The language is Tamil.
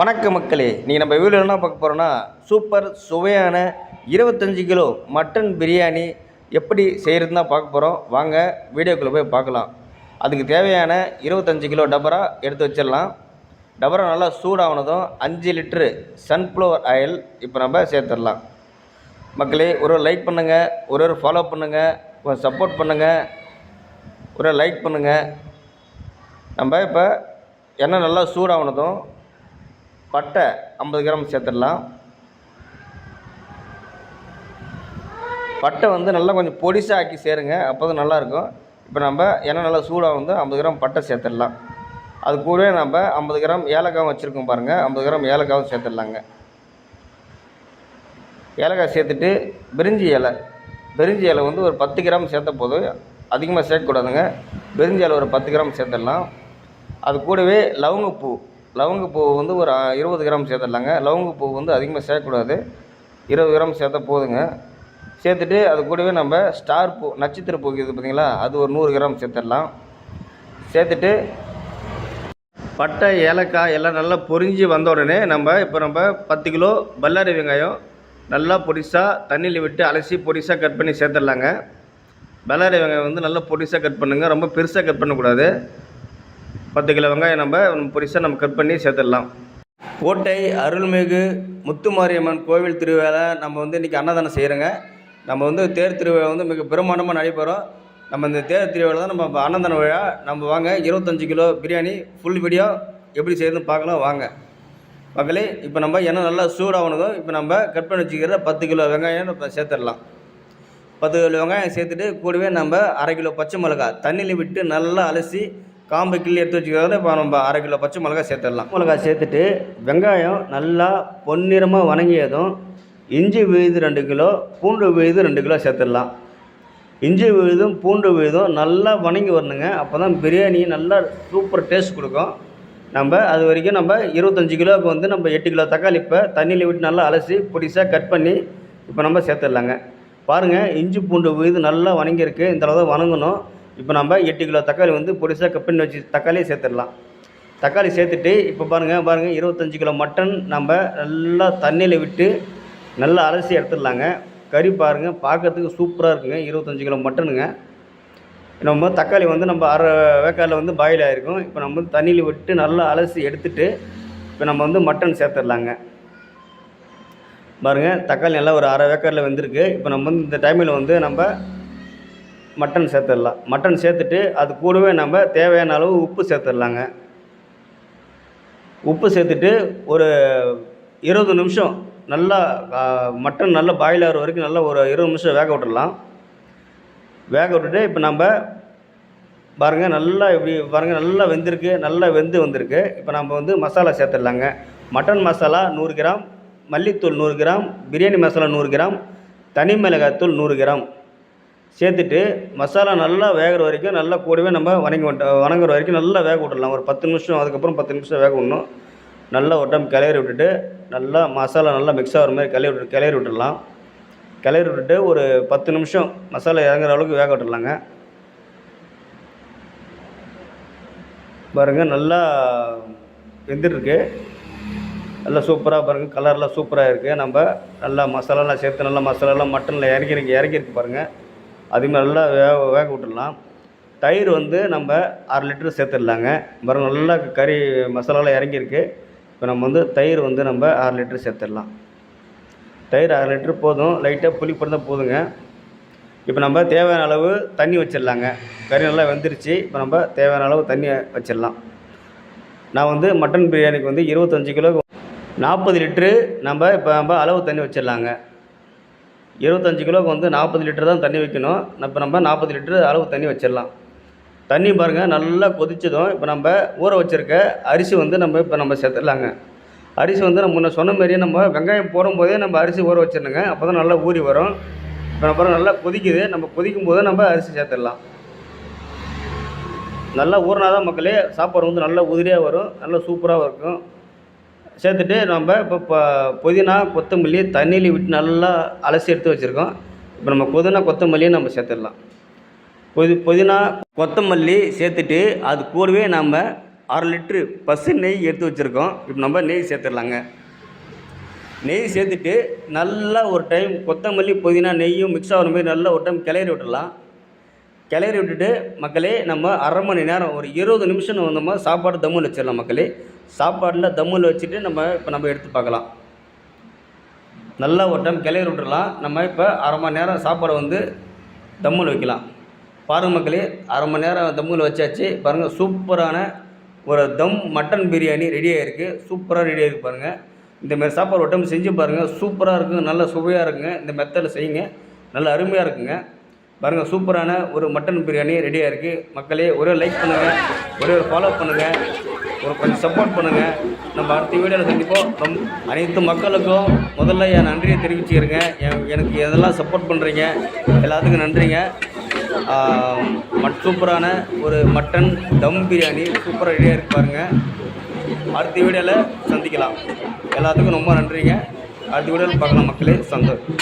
வணக்க மக்களே, நீங்கள் நம்ம வீடியோ என்ன பார்க்க போகிறோன்னா சூப்பர் சுவையான 25 கிலோ மட்டன் பிரியாணி எப்படி செய்கிறதுன்னு தான் பார்க்க போகிறோம். வாங்க வீடியோக்குள்ளே போய் பார்க்கலாம். அதுக்கு தேவையான 25 கிலோ டபரா எடுத்து வச்சிடலாம். டபரா நல்லா சூடானதும் 5 லிட்ரு சன்ஃப்ளவர் ஆயில் இப்போ நம்ம சேர்த்துடலாம். மக்களே, ஒரு லைக் பண்ணுங்கள், ஒரு ஃபாலோ பண்ணுங்கள், கொஞ்சம் சப்போர்ட் பண்ணுங்கள், ஒரு லைக் பண்ணுங்கள். நம்ம இப்போ எண்ணெய் நல்லா சூடானதும் பட்டை 50 கிராம் சேர்த்துடலாம். பட்டை நல்லா கொஞ்சம் பொடிசாக ஆக்கி சேருங்க, அப்போ தான் நல்லாயிருக்கும். இப்போ நம்ம எண்ணெய் நல்லா சூடாக 50 கிராம் பட்டை சேர்த்துடலாம். அது கூடவே நம்ம 50 கிராம் ஏலக்காவும் வச்சுருக்கோம் பாருங்கள், 50 கிராம் ஏலக்காவும் சேர்த்துடலாங்க. ஏலக்காய் சேர்த்துட்டு பிரிஞ்சி இலை ஒரு 10 கிராம் சேர்த்த போதும், அதிகமாக சேர்க்கக்கூடாதுங்க. பிரிஞ்சி இலை ஒரு 10 கிராம் சேர்த்துடலாம். அது கூடவே லவங்கப்பூ ஒரு 20 கிராம் சேர்த்துடலாங்க. லவங்கப்பூ அதிகமாக சேர்க்கக்கூடாது, 20 கிராம் சேர்த்தா போதுங்க. சேர்த்துட்டு அது கூடவே நம்ம ஸ்டார் பூ, நட்சத்திர பூ இருக்குது பார்த்திங்களா, அது ஒரு 100 கிராம் சேர்த்துடலாம். சேர்த்துட்டு பட்டை ஏலக்காய் எல்லாம் நல்லா பொரிஞ்சு வந்த உடனே நம்ம 10 கிலோ பல்லாரி வெங்காயம் நல்லா பொடிசாக தண்ணியில் விட்டு அலசி பொடிசாக கட் பண்ணி சேர்த்துடலாங்க. பல்லாரி வெங்காயம் நல்லா பொடிசாக கட் பண்ணுங்கள், ரொம்ப பெருசாக கட் பண்ணக்கூடாது. 10 கிலோ வெங்காயம் நம்ம பொடிசாக கட் பண்ணி சேர்த்துடலாம். கோட்டை அருள்மிகு முத்துமாரியம்மன் கோவில் திருவிழா நம்ம இன்றைக்கி அன்னதானம் செய்கிறோங்க. நம்ம தேர் திருவிழா மிக பிரமாண்டமாக நடைபெறும். நம்ம இந்த தேர் திருவிழா தான் நம்ம அன்னதான விழா. நம்ம வாங்க 25 கிலோ பிரியாணி ஃபுல் வீடியோ எப்படி செய்யறதுன்னு பார்க்கலாம் வாங்க மக்களே. இப்போ நம்ம எண்ணெய் நல்லா சூடாகனதும் இப்போ நம்ம கட் பண்ணி வச்சுக்கிற 10 கிலோ வெங்காயம் இப்போ சேர்த்துடலாம். 10 கிலோ வெங்காயம் சேர்த்துட்டு கூடவே நம்ம 1/2 கிலோ பச்சை மிளகாய் தண்ணியில் விட்டு நல்லா அலசி காம்பு கிள்ளி எடுத்து வச்சுக்கிறத இப்போ நம்ம 1/2 கிலோ பச்சை மிளகாய் சேர்த்துடலாம். மிளகாய் சேர்த்துட்டு வெங்காயம் நல்லா பொன்னிறமாக வணங்கியதும் இஞ்சி விழுது 2 கிலோ, பூண்டு விழுது 2 கிலோ சேர்த்துடலாம். இஞ்சி விழுதும் பூண்டு விழுதும் நல்லா வணங்கி வரணுங்க, அப்போ தான் பிரியாணி நல்லா சூப்பர் டேஸ்ட் கொடுக்கும். நம்ம அது வரைக்கும் நம்ம 25 கிலோவுக்கு நம்ம 8 கிலோ தக்காளி இப்போ தண்ணியில் விட்டு நல்லா அலசி பொடிசாக கட் பண்ணி இப்போ நம்ம சேர்த்துடலாங்க. பாருங்கள், இஞ்சி பூண்டு விழுது நல்லா வணங்கியிருக்கு, இந்த அளவு தான் வணங்கணும். இப்போ நம்ம 8 கிலோ தக்காளி பொடிசாக கட் பண்ணி வச்சு தக்காளியை சேர்த்துடலாம். தக்காளி சேர்த்துட்டு இப்போ பாருங்கள் 25 கிலோ மட்டன் நம்ம நல்லா தண்ணியில் விட்டு நல்லா அலசி எடுத்துடலாங்க. கறி பாருங்கள், பார்க்கறதுக்கு சூப்பராக இருக்குங்க. 25 கிலோ மட்டனுங்க. நம்ம தக்காளி நம்ம 1/2 வேக்காடில் பாயில் ஆகிருக்கும். இப்போ நம்ம தண்ணியில் விட்டு நல்லா அலசி எடுத்துட்டு இப்போ நம்ம மட்டன் சேர்த்துடலாங்க. பாருங்கள், தக்காளி நல்லா ஒரு 1/2 வேக்காடில் வெந்திருக்கு. இப்போ நம்ம இந்த டைமில் நம்ம மட்டன் சேர்த்துடலாம். மட்டன் சேர்த்துட்டு அது கூடவே நம்ம தேவையான அளவு உப்பு சேர்த்துடலாங்க. உப்பு சேர்த்துட்டு ஒரு 20 நிமிஷம் நல்லா மட்டன் நல்லா பாயில் ஆகிற வரைக்கும் நல்லா ஒரு 20 நிமிஷம் வேக விட்டுடலாம். வேக விட்டுட்டு இப்போ நம்ம பாருங்கள் நல்லா இப்படி பாருங்கள் நல்லா வெந்திருக்கு, நல்லா வந்திருக்கு. இப்போ நம்ம மசாலா சேர்த்துடலாங்க. மட்டன் மசாலா 100 கிராம், மல்லித்தூள் 100 கிராம், பிரியாணி மசாலா 100 கிராம், தனி மிளகாய்த்தூள் 100 கிராம் சேர்த்துட்டு மசாலா நல்லா வேகிற வரைக்கும் நல்லா கூடவே நம்ம வணங்குற வரைக்கும் நல்லா வேக விட்டுடலாம். ஒரு 10 நிமிஷம், அதுக்கப்புறம் 10 நிமிஷம் வேக விடணும். நல்லா ஒரு டைம் கிளறி விட்டுட்டு நல்லா மசாலா நல்லா மிக்ஸ் ஆகிற மாதிரி கிளறி விட்டுடலாம். கிளறி விட்டுட்டு ஒரு 10 நிமிஷம் மசாலா இறங்குற அளவுக்கு வேக விட்டுடலாங்க. பாருங்கள், நல்லா வெந்துட்டுருக்கு, நல்லா சூப்பராக பாருங்கள், கலர்லாம் சூப்பராக இருக்குது. நம்ம நல்லா மசாலாலாம் சேர்த்து நல்லா மசாலாலாம் மட்டனில் இறங்கியிருக்கு பாருங்கள். அதுமாதிரி நல்லா வேக விட்டுடலாம். தயிர் நம்ம 1/2 லிட்டரு சேர்த்துடலாங்க. பாருங்கள், நல்லா கறி மசாலாலாம் இறங்கியிருக்கு. இப்போ நம்ம தயிர் நம்ம 1/2 லிட்டரு சேர்த்துடலாம். தயிர் 1/2 லிட்டரு போதும், லைட்டாக புளிப்பு இருந்தால் போதுங்க. இப்போ நம்ம தேவையான அளவு தண்ணி வச்சிடலாங்க. கறி நல்லா வெந்துருச்சு. இப்போ நம்ம தேவையான அளவு தண்ணி வச்சிடலாம். நான் மட்டன் பிரியாணிக்கு 25 கிலோக்கு 40 லிட்டரு நம்ம அளவு தண்ணி வச்சிடலாங்க. 25 கிலோவுக்கு 40 லிட்டர் தான் தண்ணி வைக்கணும். நம்ம 40 லிட்டரு அளவு தண்ணி வச்சிடலாம். தண்ணி பாருங்கள் நல்லா கொதிச்சதும் இப்போ நம்ம ஊற வச்சுருக்க அரிசி நம்ம சேர்த்துடலாங்க. அரிசி நம்ம முன்ன சொன்ன மாதிரியே நம்ம வெங்காயம் போடும்போதே நம்ம அரிசி ஊற வச்சிடணுங்க, அப்போ தான் நல்லா ஊறி வரும். இப்போ நம்ம நல்லா கொதிக்குது, நம்ம கொதிக்கும் போது நம்ம அரிசி சேர்த்துடலாம். நல்லா ஊறினா தான் மக்களே சாப்பாடு நல்லா உதிரியாக வரும், நல்லா சூப்பராக இருக்கும். சேர்த்துட்டு நம்ம இப்போ புதினா கொத்தமல்லி தண்ணியில் விட்டு நல்லா அலசி எடுத்து வச்சுருக்கோம். இப்போ நம்ம புதினா கொத்தமல்லியை நம்ம சேர்த்துடலாம். புதினா கொத்தமல்லி சேர்த்துட்டு அது கூடவே நம்ம 1/2 லிட்ரு பசு நெய் எடுத்து வச்சுருக்கோம். இப்போ நம்ம நெய் சேர்த்துடலாங்க. நெய் சேர்த்துட்டு நல்லா ஒரு டைம் கொத்தமல்லி புதினா நெய்யும் மிக்ஸ் ஆகிற மாதிரி நல்லா ஒரு டைம் கிளறி விட்டுடலாம். கிளறி விட்டுட்டு மக்களே நம்ம 1/2 மணி நேரம் ஒரு 20 நிமிஷம் நம்ம சாப்பாடு தம்மில் வச்சிடலாம் மக்களே. சாப்பாடில் தம்மில் வச்சுட்டு இப்போ நம்ம எடுத்து பார்க்கலாம். நல்லா ஒரு டைம் கிளறி விட்டுடலாம். நம்ம இப்போ 1/2 மணி நேரம் சாப்பாடை வந்து தம்மில் வைக்கலாம். பாருங்கள் மக்களே, 1/2 மணி நேரம் தம்மில் வச்சாச்சு. பாருங்கள், சூப்பரான ஒரு தம் மட்டன் பிரியாணி ரெடியாக இருக்குது. சூப்பராக ரெடியாக இருக்குது பாருங்கள். இந்தமாதிரி சாப்பாடு ஒரு டைம் செஞ்சு பாருங்கள். சூப்பராக இருக்குங்க, நல்ல சுவையாக இருக்குங்க. இந்த மெத்தடில் செய்யுங்க, நல்ல அருமையாக இருக்குங்க. பாருங்கள், சூப்பரான ஒரு மட்டன் பிரியாணி ரெடியாக இருக்குது. மக்களே, ஒரே லைக் பண்ணுங்கள், ஒரே ஒரு ஃபாலோ பண்ணுங்கள், ஒரு கொஞ்சம் சப்போர்ட் பண்ணுங்கள். நம்ம அடுத்த வீடியோவில் சந்திப்போம். அனைத்து மக்களுக்கும் முதல்ல என் நன்றியை தெரிவிச்சுக்கிறேங்க. எனக்கு எதெல்லாம் சப்போர்ட் பண்ணுறீங்க எல்லாத்துக்கும் நன்றிங்க. சூப்பரான ஒரு மட்டன் தம் பிரியாணி சூப்பராக ரெடியாக இருக்கு பாருங்கள். அடுத்த வீடியோவில் சந்திக்கலாம். எல்லாத்துக்கும் ரொம்ப நன்றிங்க. அடுத்த வீடியோவில் பார்க்கலாம் மக்களே. சந்தோஷம்.